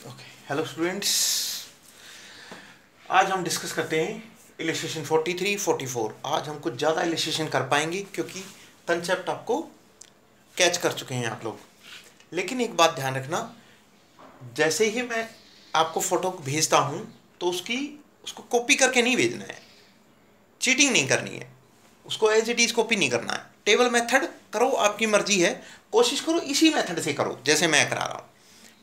Okay, hello students. आज हम discuss करते हैं इलस्ट्रेशन 43, 44। आज हम कुछ ज़्यादा इलस्ट्रेशन कर पाएंगे क्योंकि कंसेप्ट आपको कैच कर चुके हैं आप लोग। लेकिन एक बात ध्यान रखना, जैसे ही मैं आपको फोटो भेजता हूँ तो उसको कॉपी करके नहीं भेजना है, चीटिंग नहीं करनी है, उसको एज इट इज़ कॉपी नहीं करना है। टेबल मेथड करो, आपकी मर्जी है, कोशिश करो इसी मेथड से करो जैसे मैं करा रहा हूँ।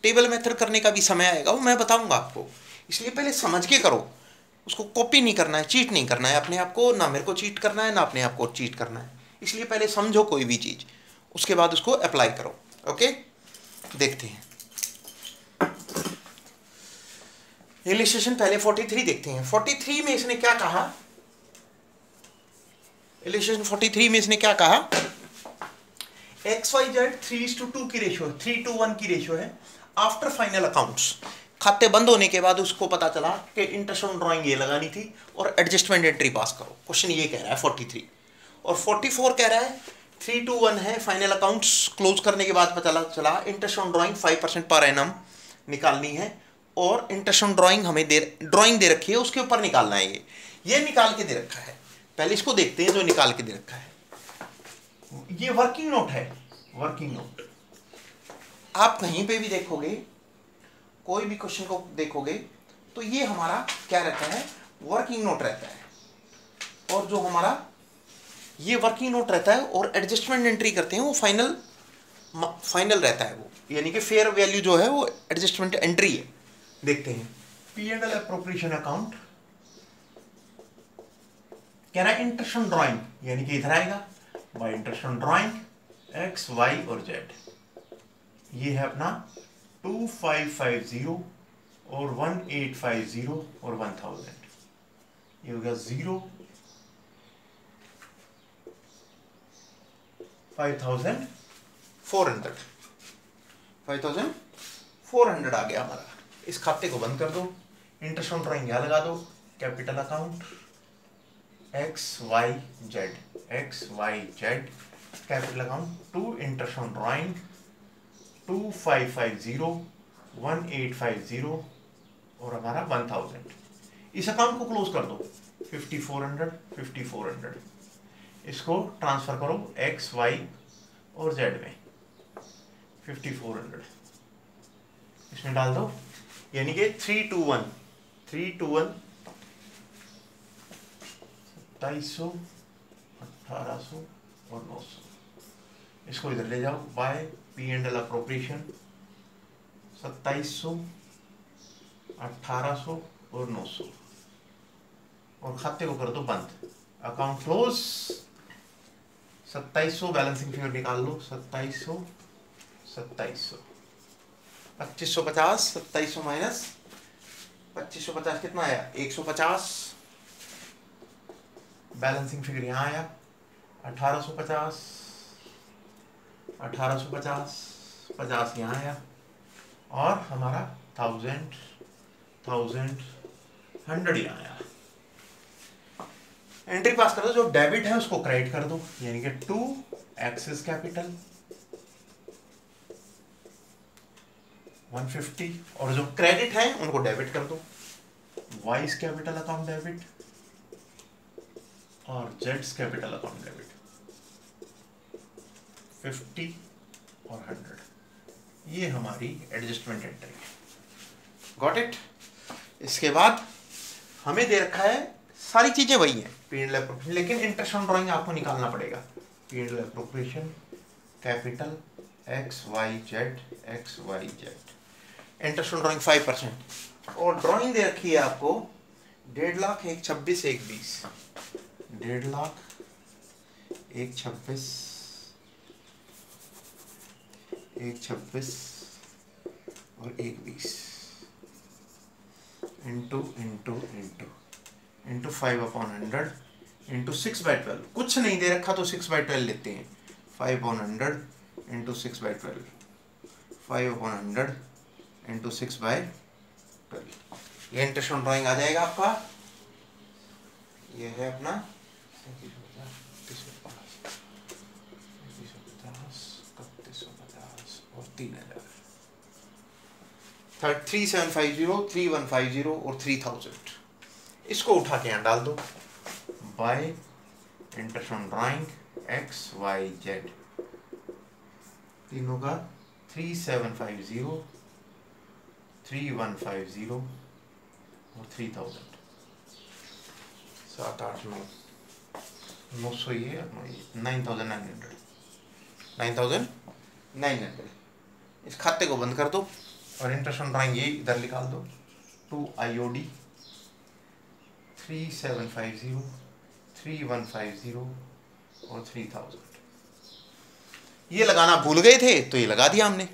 टेबल मेथड करने का भी समय आएगा, वो मैं बताऊंगा आपको, इसलिए पहले समझ के करो। उसको कॉपी नहीं करना है, चीट नहीं करना है अपने आप को, ना मेरे को चीट करना है ना अपने आप को चीट करना है। इसलिए पहले समझो कोई भी चीज़, उसके बाद उसको अप्लाई करो। ओके, देखते हैं इलस्ट्रेशन। पहले 43 देखते हैं। 43 में इसने क्या कहा, इलस्ट्रेशन 43 में इसने क्या कहा, XYZ 3:2 की रेशियो, 3:1 की रेशियो है। आफ्टर फाइनल अकाउंट्स, खाते बंद होने के बाद उसको पता चला कि इंटरेस्ट ऑन ड्राइंग ये लगानी थी और एडजस्टमेंट एंट्री पास करो। क्वेश्चन ये कह रहा है 43। और 44 कह रहा है 3:1 है, फाइनल अकाउंट्स क्लोज करने के बाद पता चला interest on drawing 5% per annum निकालनी है और इंटरेस्ट ऑन ड्राइंग हमें ड्राइंग दे रखी है, उसके ऊपर निकालना है। ये निकाल के दे रखा है। पहले इसको देखते हैं जो निकाल के दे रखा है। ये वर्किंग नोट है, वर्किंग नोट। आप कहीं पे भी देखोगे, कोई भी क्वेश्चन को देखोगे तो ये हमारा क्या रहता है, वर्किंग नोट रहता है। और जो हमारा ये वर्किंग नोट रहता है और एडजस्टमेंट एंट्री करते हैं वो फाइनल रहता है, वो यानी कि फेयर वैल्यू जो है वो एडजस्टमेंट एंट्री है। देखते हैं P&L अप्रोप्रिएशन अकाउंट कह रहा है इंटरेस्ट ऑन ड्राइंग, यानी कि इधर आएगा bye interest on drawing X, Y और Z। ये है अपना 2550 और 1850 और 1000। ये हो गया 0 5400 आ गया हमारा। इस खाते को बंद कर दो, इंटरेस्ट ऑन ड्राइंग यहां लगा दो, capital account XYZ capital account to interest on drawing 2550 1850 और हमारा 1000। इस अकाउंट को क्लोज कर दो, 5400 इसको ट्रांसफर करो X, Y और Z में, 5400 इसमें डाल दो, यानी कि 3:1 2700 1800 और 900। इसको इधर ले जाओ बाय P&L अप्रोप्रिएशन 2700 1800 और 900 और खाते को कर दो बंद। Account close. 2700 बैलेंसिंग फिगर निकाल लो, 2700 2550 2700 माइनस 2550 कितना आया, 150। बैलेंसिंग फिगर यहाँ आया 1850 50 यहाँ आया और हमारा 1000 100 यहाँ आया। एंट्री पास कर दो, जो डेबिट है उसको क्रेडिट कर दो, यानी कि 2 एक्सिस कैपिटल 150 और जो क्रेडिट है उनको डेबिट कर दो, वाइस कैपिटल अकाउंट डेबिट और जेड्स कैपिटल अकाउंट डेबिट 50 और 100। ये हमारी एडजस्टमेंट एंट्री है। Got it. इसके बाद हमें दे रखा है, सारी चीजें वही हैं P&L अप्रोप्रिएशन, लेकिन इंटरेस्ट ऑन ड्राइंग आपको निकालना पड़ेगा। P&L appropriation capital XYZ interest on drawing 5% और ड्राइंग दे रखी है आपको 1.5 लाख 126 120, 1.5 लाख 126 126 और 120 इंटू 5/100 इंटू 6/12। कुछ नहीं दे रखा तो 6/12 लेते हैं, 5/100 इंटू 6/12, 5/100 इंटू 6/12। ये इंटरेस्ट ऑन ड्राइंग आ जाएगा आपका। ये है अपना 3150 और 3000। 3750, 3150 और 3000। इसको उठा के यहाँ डाल दो by interest on drawing X Y Z, तीनों का 3750, 3150 और 3000। 7 8 9 900 ये 9900, 9900। इस खाते को बंद कर दो और इंटरेस्ट ऑन ड्राइंग ये इधर निकाल दो, 2 IOD 3750, 3150 और 3000। ये लगाना भूल गए थे तो ये लगा दिया हमने।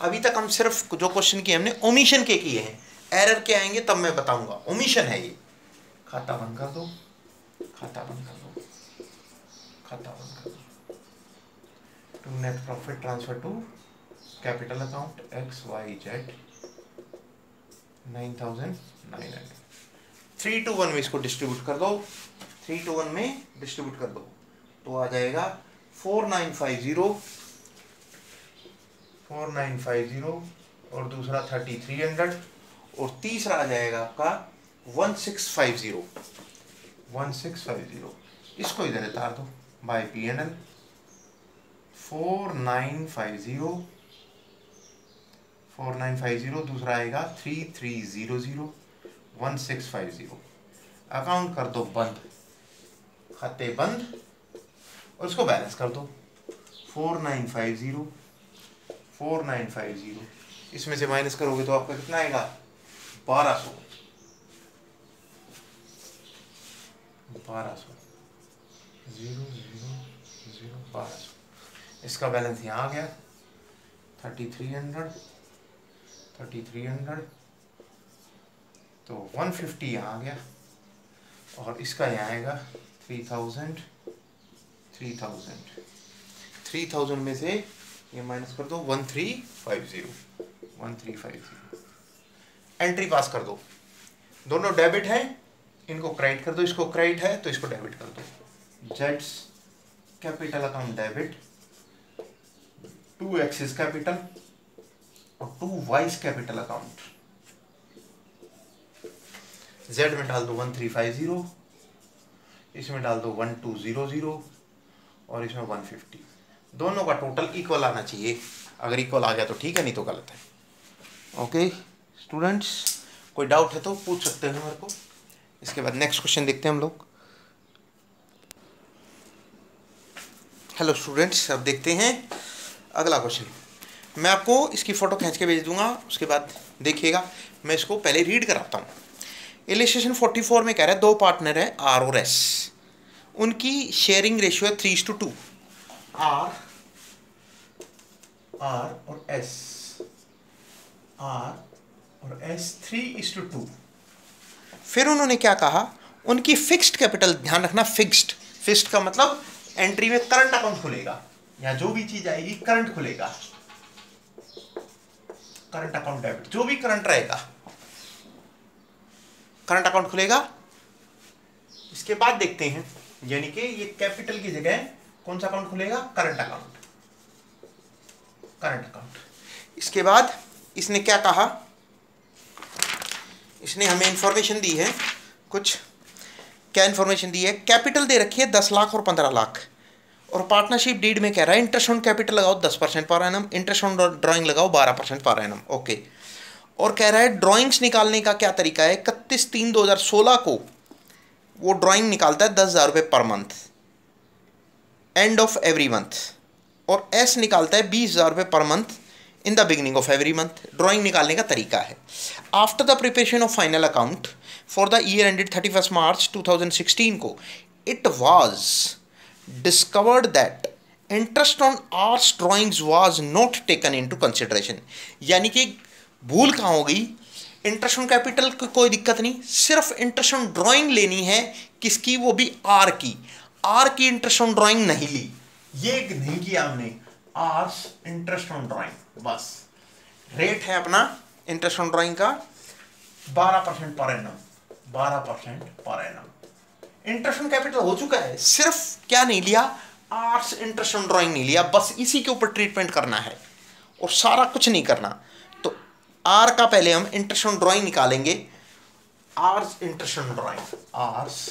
अभी तक हम सिर्फ जो क्वेश्चन किए हमने ओमिशन के किए हैं, एरर के आएंगे तब मैं बताऊंगा। ओमिशन है ये। खाता बंद कर दो, खाता बंद कर दो, खाता बंद कर दो। To net profit transfer to capital account X Y Z 9900। 3 to 1 में इसको डिस्ट्रीब्यूट कर दो, 3 to 1 में डिस्ट्रीब्यूट कर दो तो आ जाएगा 4950, 4950 और दूसरा 3300 और तीसरा आ जाएगा आपका 1650, 1650। इसको इधर उतार दो बाय PNL 4950, 4950 दूसरा आएगा 3300, 1650। अकाउंट कर दो बंद, खाते बंद और इसको बैलेंस कर दो 4950, 4950। इसमें से माइनस करोगे तो आपका कितना आएगा 1200, 1200, 1200। इसका बैलेंस यहाँ आ गया 3300, 3300 तो 150 यहाँ आ गया और इसका यहाँ आएगा 3000, 3000 में से ये माइनस कर दो 1350, 1350। एंट्री पास कर दो, दोनों डेबिट है, इनको क्रेडिट कर दो, इसको क्रेडिट है तो इसको डेबिट कर दो। Jades capital account debit, 2 axis capital और 2 वाइस कैपिटल अकाउंट। जेड में डाल दो 1350, इसमें डाल दो 1200 और इसमें 150। दोनों का टोटल इक्वल आना चाहिए, अगर इक्वल आ गया तो ठीक है, नहीं तो गलत है। ओके स्टूडेंट्स, कोई डाउट है तो पूछ सकते हैं मेरे को। इसके बाद नेक्स्ट क्वेश्चन देखते हैं हम लोग। हेलो स्टूडेंट्स, अब देखते हैं अगला क्वेश्चन। मैं आपको इसकी फ़ोटो खींच के भेज दूंगा, उसके बाद देखिएगा। मैं इसको पहले रीड कराता हूँ। इलस्ट्रेशन 44 में कह रहा है 2 पार्टनर है R और S, उनकी शेयरिंग रेशियो है 3:2। R और S, R और S 3:2। फिर उन्होंने क्या कहा, उनकी फिक्स्ड कैपिटल, ध्यान रखना फिक्स्ड का मतलब एंट्री में करंट अकाउंट खुलेगा या जो भी चीज आएगी करंट खुलेगा, करंट अकाउंट डेबिट, जो भी करंट रहेगा करंट अकाउंट खुलेगा। इसके बाद देखते हैं, यानी कि ये कैपिटल की जगह कौन सा अकाउंट खुलेगा, करंट अकाउंट, करंट अकाउंट। इसके बाद इसने क्या कहा, इसने हमें इंफॉर्मेशन दी है कुछ। क्या इंफॉर्मेशन दी है, कैपिटल दे रखी है 10 लाख और 15 लाख और पार्टनरशिप डीड में कह रहा है इंटरेस्ट ऑन कैपिटल लगाओ 10% per annum, interest on drawing लगाओ 12% पर एनम। ओके, और कह रहा है ड्राइंग्स निकालने का क्या तरीका है। 31/3/2016 को वो ड्राइंग निकालता है 10,000 रुपये per month, end of every month, और एस निकालता है 20,000 रुपये per month in the beginning of every month. Drawing निकालने का तरीका है। After the preparation of final account for the year ended 31 March 2016 को it was discovered that interest on R's drawings was not taken into consideration. यानी कि भूल कहाँ हो गई, इंटरेस्ट ऑन कैपिटल की कोई दिक्कत नहीं, सिर्फ इंटरेस्ट ऑन ड्राइंग लेनी है। किसकी, वो भी आर की। आर की इंटरेस्ट ऑन ड्राइंग नहीं ली, ये नहीं किया हमने, आर्स इंटरेस्ट ऑन ड्राइंग बस। रेट है अपना इंटरेस्ट ऑन ड्राइंग का 12% per annum, 12% per annum. Interest on capital हो चुका है, सिर्फ क्या नहीं लिया, आर्ट्स इंटरेस्ट ऑन ड्राइंग नहीं लिया, बस इसी के ऊपर ट्रीटमेंट करना है और सारा कुछ नहीं करना। तो आर का पहले हम इंटरेस्ट ऑन ड्राइंग निकालेंगे। R's interest on drawing, R's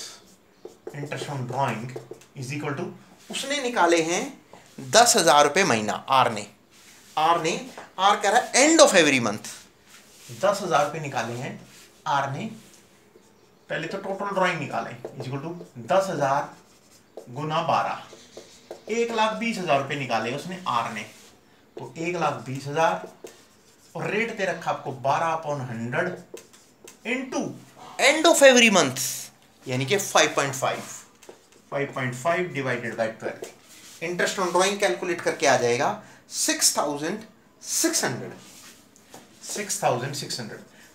interest on drawing is equal to, उसने निकाले हैं 10,000 रुपये महीना। आर कह रहा है एंड ऑफ एवरी मंथ 10,000 रुपये निकाले हैं आर ने। पहले तो टोटल ड्राइंग निकाले इज इक्वल टू 10,000 गुना 12, 1,20,000 रुपये निकाले उसने आर ने। तो 1,20,000 और रेट दे रखा आपको 12/100 into and of every month यानी कि 5.5 divided by 12। Interest on drawing calculate करके आ जाएगा 6,600।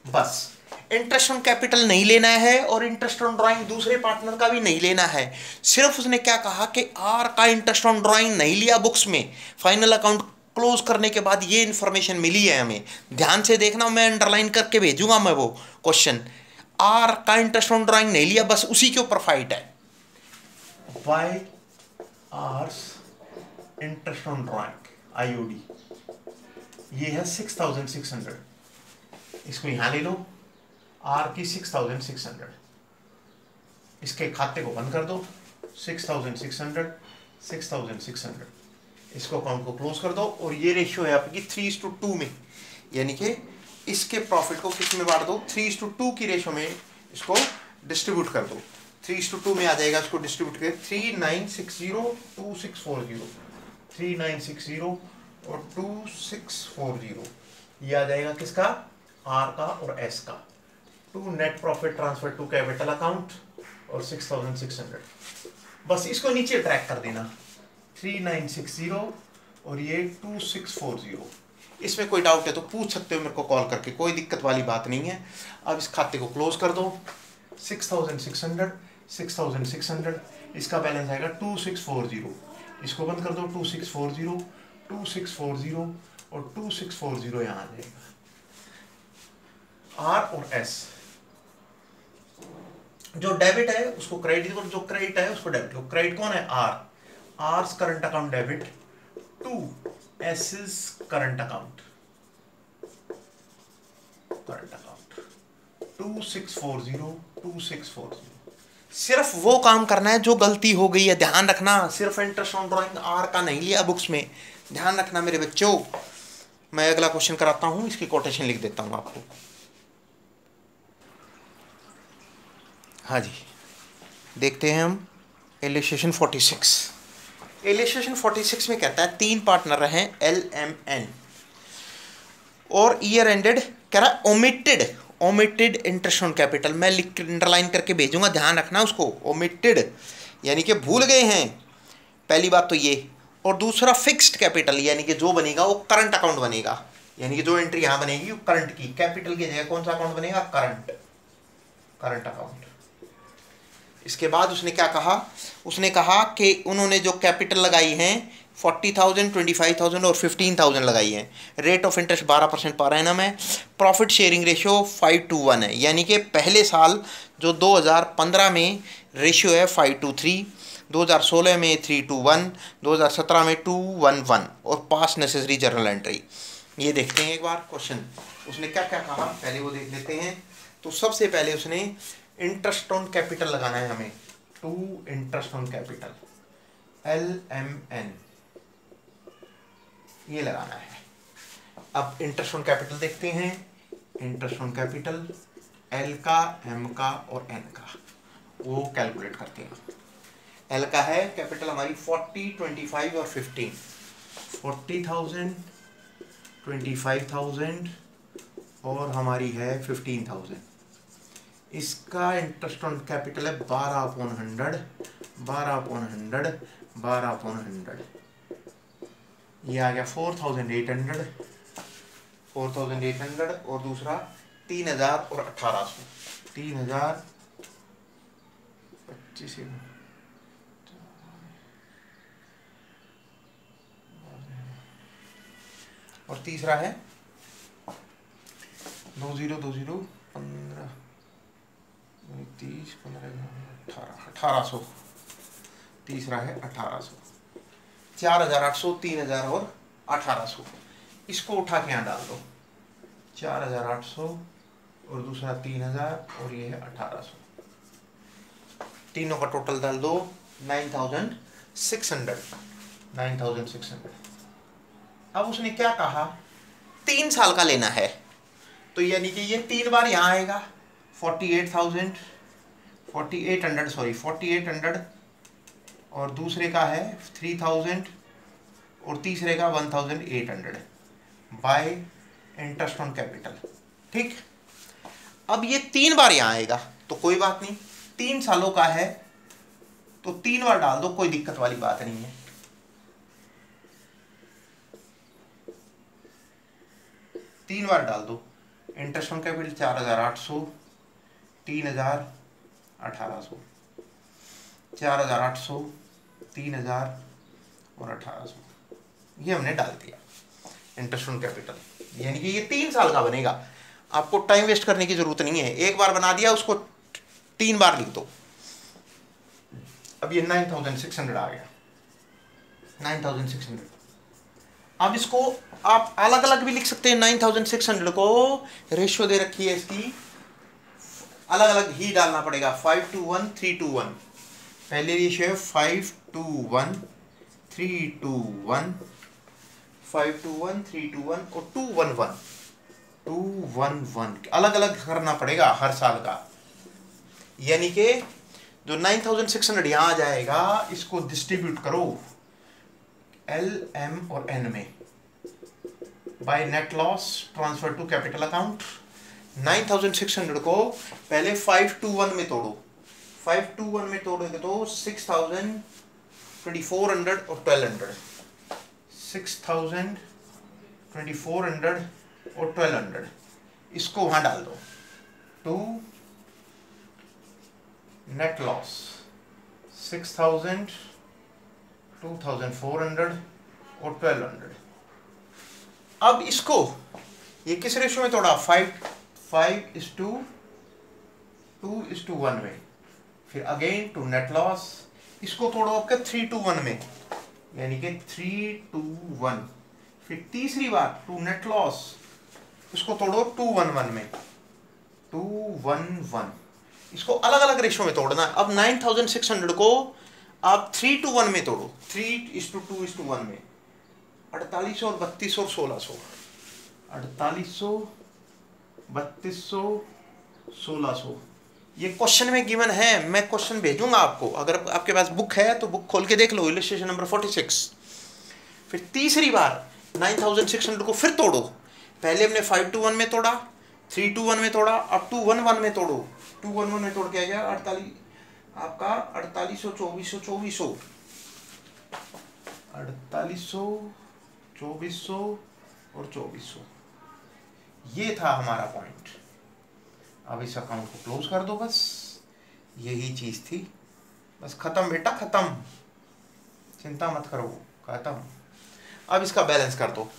बस इंटरेस्ट ऑन कैपिटल नहीं लेना है और इंटरेस्ट ऑन ड्राइंग दूसरे पार्टनर का भी नहीं लेना है। सिर्फ उसने क्या कहा कि आर का इंटरेस्ट ऑन ड्राइंग नहीं लिया बुक्स में, फाइनल अकाउंट क्लोज करने के बाद ये इंफॉर्मेशन मिली है हमें। ध्यान से देखना, मैं अंडरलाइन करके भेजूंगा मैं वो क्वेश्चन। आर का इंटरेस्ट ऑन ड्राइंग नहीं लिया, बस उसी के ऊपर फाइट है। By R's interest on drawing IOD ये है 6,600। इसको यहां ले लो, आर की 6,600, इसके खाते को बंद कर दो। 6,600 इसको अकाउंट को क्लोज कर दो। और ये रेशियो है आपकी 3:2 में, यानी कि इसके प्रॉफिट को किस में बांट दो, 3:2 की रेशियो में इसको डिस्ट्रीब्यूट कर दो। 3:2 में आ जाएगा, इसको डिस्ट्रीब्यूट कर 3960 और 2640 ये आ जाएगा किसका, आर का और एस का। To net profit transfer to capital account और 6,600। बस इसको नीचे ट्रैक कर देना, 3960 और ये 2640। इसमें कोई डाउट है तो पूछ सकते हो मेरे को कॉल करके, कोई दिक्कत वाली बात नहीं है। अब इस खाते को क्लोज कर दो। 6,600 इसका बैलेंस आएगा 2640, इसको बंद कर दो। 2640 और 2640 यहाँ आ जाएगा। आर और एस, जो डेबिट है उसको क्रेडिट और जो क्रेडिट है उसको डेबिट। क्रेडिट कौन है, R, R's current account debit to S's current account 2640। सिर्फ वो काम करना है जो गलती हो गई है, ध्यान रखना। सिर्फ इंटरेस्ट ऑन ड्राइंग आर का नहीं लिया बुक्स में, ध्यान रखना मेरे बच्चों। मैं अगला क्वेश्चन कराता हूं, इसकी कोटेशन लिख देता हूं आपको। हाँ जी, देखते हैं हम इलस्ट्रेशन 46। इलस्ट्रेशन 46 में कहता है 3 पार्टनर हैं LMN और ईयर एंडेड, कह रहा है ओमिटेड इंटरेस्ट ऑन कैपिटल। मैं लिख अंडरलाइन करके भेजूंगा, ध्यान रखना उसको। ओमिटेड यानी कि भूल गए हैं, पहली बात तो ये। और दूसरा फिक्स्ड कैपिटल यानी कि जो बनेगा वो करंट अकाउंट बनेगा, यानी कि जो एंट्री यहाँ बनेगी वो करंट की, कैपिटल की जगह कौन सा अकाउंट बनेगा, करंट अकाउंट। इसके बाद उसने क्या कहा, उसने कहा कि उन्होंने जो कैपिटल लगाई हैं 40,000, 25,000 और 15,000 लगाई है। Rate of interest 12% per annum है। प्रॉफिट शेयरिंग रेशियो 5:1 है, यानी कि पहले साल जो 2015 में रेशियो है 5:3, 2016 में 3:1, 2017 में 2:1 और पास नेसेसरी जर्नल एंट्री। ये देखते हैं एक बार क्वेश्चन उसने क्या क्या कहा, पहले वो देख लेते हैं। तो सबसे पहले उसने इंटरेस्ट ऑन कैपिटल लगाना है हमें, to interest on capital LMN ये लगाना है। अब इंटरेस्ट ऑन कैपिटल देखते हैं। इंटरेस्ट ऑन कैपिटल L का, M का और N का वो कैलकुलेट करते हैं। L का है कैपिटल हमारी 40, 25 और 15। 40,000, 25,000 और हमारी है 15,000। इसका इंटरेस्ट ऑन कैपिटल है 12/100 ये आ गया 4,800 और दूसरा 3,000 और 1,800। 3,025 और तीसरा है 2020 15 30 15 1800। तीसरा है 1800। 4,800, 3,000 और 1,800। इसको उठा के यहाँ डाल दो। 4800 और दूसरा 3000 और ये है 1800। तीनों का टोटल डाल दो 9600। 9600। अब उसने क्या कहा 3 साल का लेना है, तो यानी कि ये 3 बार यहाँ आएगा 4800 और दूसरे का है 3000 और तीसरे का 1800 बाय इंटरेस्ट ऑन कैपिटल। ठीक, अब ये 3 बार यहाँ आएगा तो कोई बात नहीं, 3 सालों का है तो 3 बार डाल दो, कोई दिक्कत वाली बात नहीं है। 3 बार डाल दो। इंटरेस्ट ऑन कैपिटल 4800, 3000, 1800, 4800, 3000 और 1800, ये हमने डाल दिया इंटरेस्ट ऑन कैपिटल। यानी कि ये 3 साल का बनेगा, आपको टाइम वेस्ट करने की जरूरत नहीं है, एक बार बना दिया उसको 3 बार लिख दो। अब ये 9600 आ गया 9600। अब इसको आप अलग अलग भी लिख सकते हैं, 9600 को रेशियो दे रखी है इसकी, अलग अलग ही डालना पड़ेगा 5:1, 3:1। पहले रेशियो है 5:1, 3:1, 5:1, 3:1 और 2:1, 2:1 अलग अलग करना पड़ेगा हर साल का। यानी कि जो 9600 यहाँ आ जाएगा इसको डिस्ट्रीब्यूट करो L, M और N में by net loss transfer to capital account. 9600 को पहले 5:1 में तोड़ो, 5:1 में तोड़ोगे तो 6000, 2400 और 1200, 6000, 2400 और 1200 इसको वहां डाल दो। टू नेट लॉस 6000, 2400 और 1200। अब इसको ये किस रेशियो में तोड़ा 5:2:1 में, फिर अगेन टू नेट लॉस इसको तोड़ो आपके 3:1 में, यानी कि 3:1, फिर तीसरी बार टू नेट लॉस इसको तोड़ो 2:1 में, 2:1 इसको अलग अलग रेशियो में तोड़ना है। अब 9600 को आप 3:1 में तोड़ो, 3:2:1 में, 4800 और 3200 और 1600, 4800, 3200, 1600। ये क्वेश्चन में गिवन है, मैं क्वेश्चन भेजूंगा आपको, अगर आपके पास बुक है तो बुक खोल के देख लो, इलस्ट्रेशन नंबर 46। फिर तीसरी बार 9600 को फिर तोड़ो, पहले हमने 5:1 में तोड़ा, 3:1 में तोड़ा, अब 2:1 में तोड़ो, 2:1 में तोड़ के आ गया 48 आपका 4800, 2400, 2400, 4800, 2400 और 2400। ये था हमारा पॉइंट। अब इस अकाउंट को क्लोज कर दो, बस यही चीज थी, बस खत्म बेटा खत्म, चिंता मत करो, खत्म। अब इसका बैलेंस कर दो,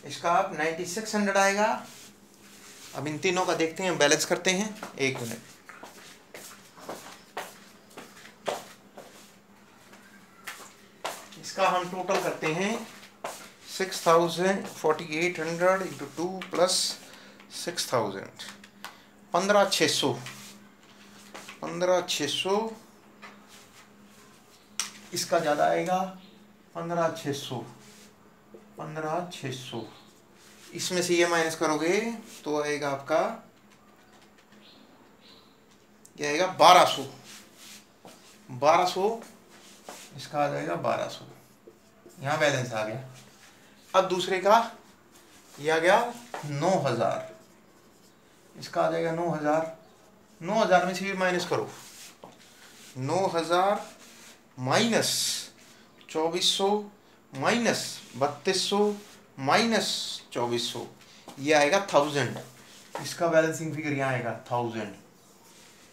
इसका अब 9600 आएगा। अब इन तीनों का देखते हैं, बैलेंस करते हैं, एक मिनट। इसका हम टोटल करते हैं 4800 इंटू 2 प्लस 6000, 15600, 15600 इसका ज़्यादा आएगा 15600, 15600 इसमें से ये माइनस करोगे तो आएगा आपका, ये आएगा 1200, 1200 इसका आ जाएगा 1200, यहाँ बैलेंस आ गया। अब दूसरे का ये आ गया 9000, इसका आ जाएगा 9000, 9000 में से ये माइनस करो, 9000 माइनस 2400 माइनस 3200 माइनस 2400, ये आएगा 1000, इसका बैलेंसिंग फिगर यहाँ आएगा 1000।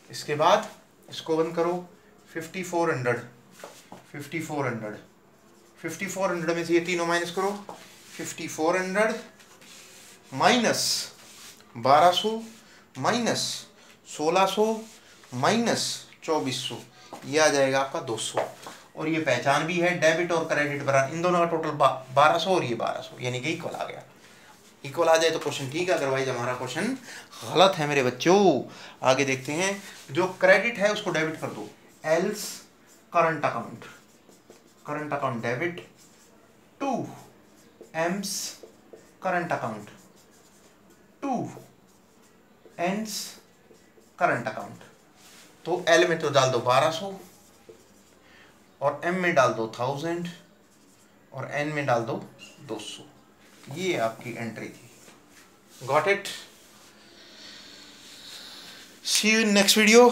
इसके बाद इसको बंद करो 5400, 5400, 5400 में से ये तीनों माइनस करो, 5400 माइनस 1200 माइनस 1600 माइनस 2400, ये आ जाएगा आपका 200। और ये पहचान भी है डेबिट और क्रेडिट बराबर, इन दोनों का टोटल 1200 और ये 1200, यानी कि इक्वल आ गया। इक्वल आ जाए तो क्वेश्चन ठीक है, अदरवाइज हमारा क्वेश्चन गलत है मेरे बच्चों। आगे देखते हैं, जो क्रेडिट है उसको डेबिट कर दो, L's current account debit to M's current account to N's current account. तो एल में तो डाल दो 1200 और एम में डाल दो 1000 और एन में डाल दो 200। ये आपकी एंट्री थी। Got it? See you in next video.